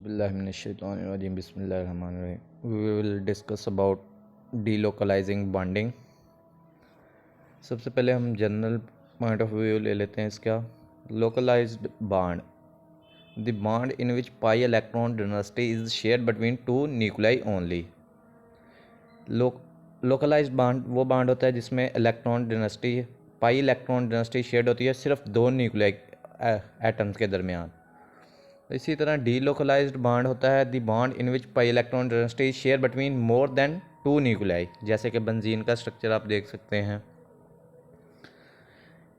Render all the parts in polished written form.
Bismillahirrahmanirrahim. Bismillahirrahmanirrahim. We will discuss about delocalizing bonding. सबसे पहले हम जनरल पॉइंट ऑफ व्यू ले लेते हैं इसका. Localized bond, the bond in which pi electron density is shared between two nuclei only. Localized bond वो bond होता है जिसमें इलेक्ट्रॉन डेंसिटी पाई इलेक्ट्रॉन डेंसिटी शेयर्ड होती है सिर्फ दो न्यूक्लियाई एटम्स के दरमियान. इसी तरह डीलोकलाइज्ड बॉन्ड होता है the bond in which pi electron density share between more than two nuclei, जैसे कि बेंजीन का स्ट्रक्चर आप देख सकते हैं.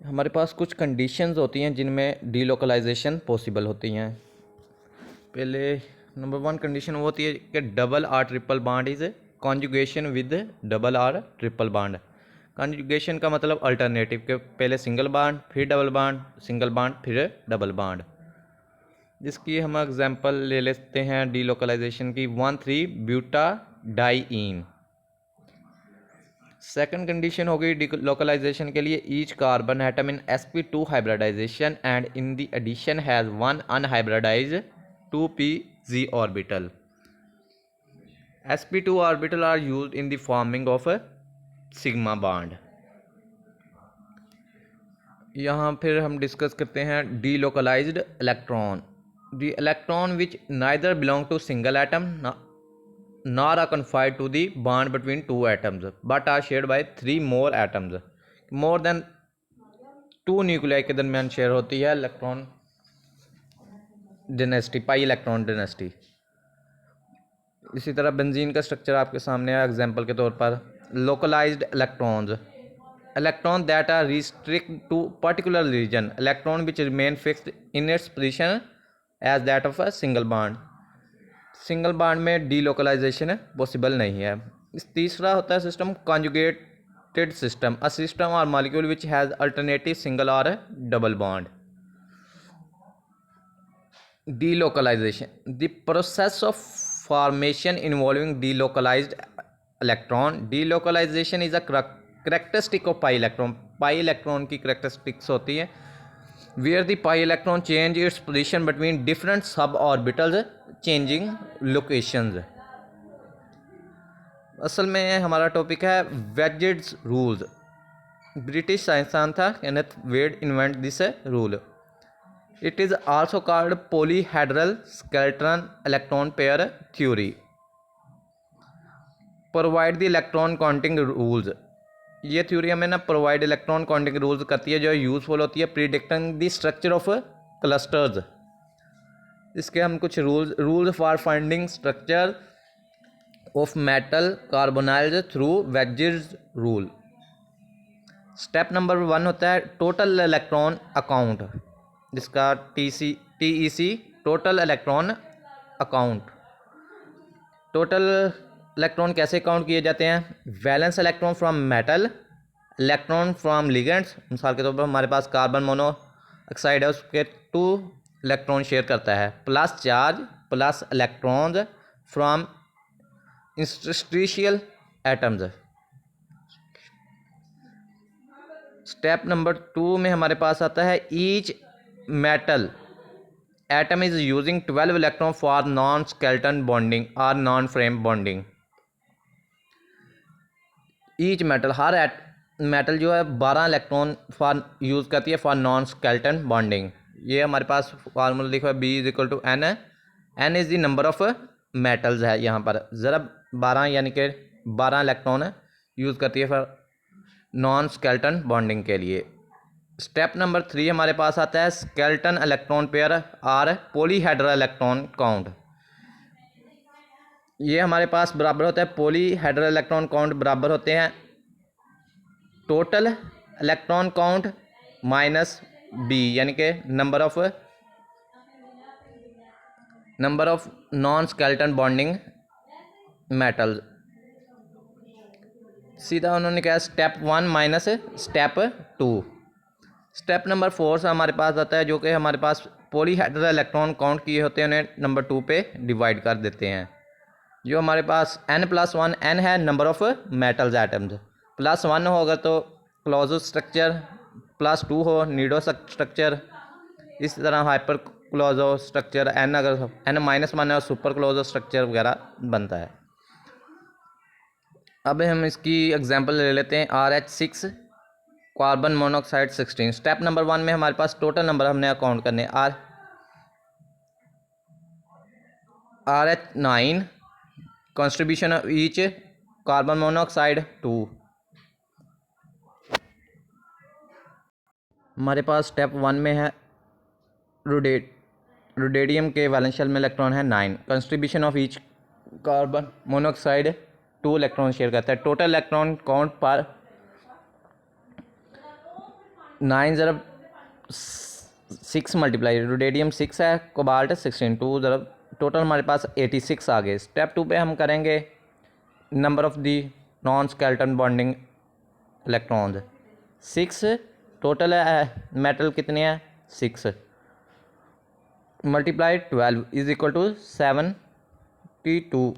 हमारे पास कुछ कंडीशंस होती हैं जिनमें डीलोकलाइजेशन पॉसिबल होती हैं. पहले नंबर 1 कंडीशन वो होती है कि double R triple bond is conjugation with double R triple bond. Conjugation का मतलब अल्टरनेटिव के पहले सिंगल बॉन्ड फिर डबल बॉन्ड, सिंगल बॉन्ड फिर डबल बॉन्ड. जिसकी हम एग्जांपल ले लेते हैं डीलोकलाइजेशन की 1,3-ब्यूटाडाइईन. सेकंड कंडीशन हो गई डीलोकलाइजेशन के लिए each carbon atom in sp2 hybridization and in the addition has one unhybridized 2p orbital. sp2 orbital are used in the forming of sigma bond. यहाँ फिर हम डिस्कस करते हैं delocalized electron. The electron which neither belong to single atom nor are confined to the bond between two atoms but are shared by three more atoms. More than two nuclei के दरमियान share होती है electron density, पाई electron density. इसी तरह benzene का structure आपके सामने है एग्जांपल के तौर पर. Localized electrons, electron that are restricted to particular region, electron which remain fixed in its position as that of a single bond. Single bond में डीलोकलाइजेशन पॉसिबल नहीं है. इस तीसरा होता है system conjugated system, a system और molecule which has alternative single और double bond. Delocalisation, the process of formation involving delocalised electron. Delocalisation is a characteristic of pi electron. Pi electron की characteristics होती है where the pi electron change its position between different suborbitals changing locations. असल में हमारा topic है वेजेड्स rules. British साइंसदान था Kenneth Wade invent this rule. It is also called polyhedral skeleton electron pair theory. Provide the electron counting rules. ये theory हमें ना provide electron counting rules करती है जो यूज़फुल होती है predicting the structure of clusters. इसके हम कुछ rules for finding structure of metal carbonyls through wages rule. Step number 1 होता है टोटल इलेक्ट्रॉन अकाउंट, जिसका TEC total electron account. Total electron कैसे काउंट किए जाते हैं? Valence electron from metal, electron from ligands. मिसाल के तौर पर हमारे पास कार्बन मोनोऑक्साइड है, उसके 2 इलेक्ट्रॉन शेयर करता है, plus charge plus electrons from interstitial atoms. Step number 2 में हमारे पास आता है each metal atom is using 12 electron for non skeleton bonding और non frame bonding. Each metal, हर मेटल जो है 12 इलेक्ट्रॉन फॉर यूज़ करती है फॉर नॉन स्केलेटन बॉन्डिंग. ये हमारे पास फार्मूला लिखा है B=N. N is the number of metals है यहाँ पर. ज़रा 12 यानी कि 12 इलेक्ट्रॉन यूज़ करती है फॉर नॉन स्केलेटन बॉन्डिंग के लिए. स्टेप नंबर 3 हमारे पास आता है स्केलेटन इलेक्ट्रॉन पेयर और पॉलीहेड्रल इलेक्ट्रॉन काउंट. ये हमारे पास बराबर होता है पॉलीहेड्रल इलेक्ट्रॉन काउंट बराबर होते हैं total electron count minus B, यानी कि number of non skeleton bonding metals. सीधा उन्होंने कहा step 1 minus step 2. Step number 4 से हमारे पास आता है जो कि हमारे पास पॉलीहेड्रल इलेक्ट्रॉन काउंट किए होते हैं उन्हें नंबर 2 पे डिवाइड कर देते हैं. जो हमारे पास N+1 N है नंबर ऑफ मेटल्स एटम्स, +1 हो अगर तो क्लोज्ड स्ट्रक्चर, +2 हो निडो स्ट्रक्चर. इस तरह हाइपर क्लोजो स्ट्रक्चर, एन अगर N-1 है और सुपर क्लोजो स्ट्रक्चर वगैरह बनता है। अब हम इसकी एग्जांपल ले लेते हैं। RH6 carbon monoxide 16। Step number 1 में हमारे पास टोटल नंबर हमने अकाउंट करने। RH9 contribution of each carbon monoxide 2। हमारे पास स्टेप 1 में है रुडेडियम के वैलेंशियल में इलेक्ट्रॉन है 9। Contribution of each carbon monoxide 2 electron share करता है। टोटल इलेक्ट्रॉन काउंट पर 9 ज़रब 6 मल्टीप्लाई, रुडेडियम 6 है, कोबाल्ट 16, 2 ज़रब टोटल हमारे पास 86 आ गए। स्टेप 2 पे हम करेंगे number of the non skeleton bonding electrons 6 total है। मेटल कितने हैं 6 multiply 12 is equal to 72।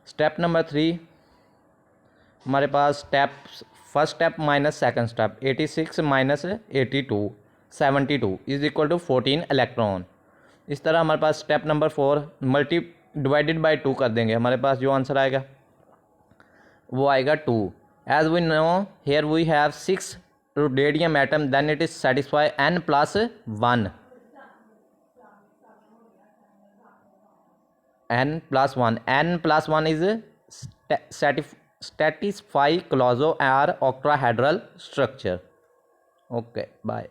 Step number 3 हमारे पास first step minus second step 86 minus 82 72 is equal to 14 electron. इस तरह हमारे पास स्टेप नंबर 4 डिवाइडेड बाय 2 कर देंगे, हमारे पास जो आंसर आएगा वो आएगा 2। As we know here we have 6 ruthenium atom then it is satisfy N+1 N+1 is satisfy closo or octahedral structure. Okay, bye.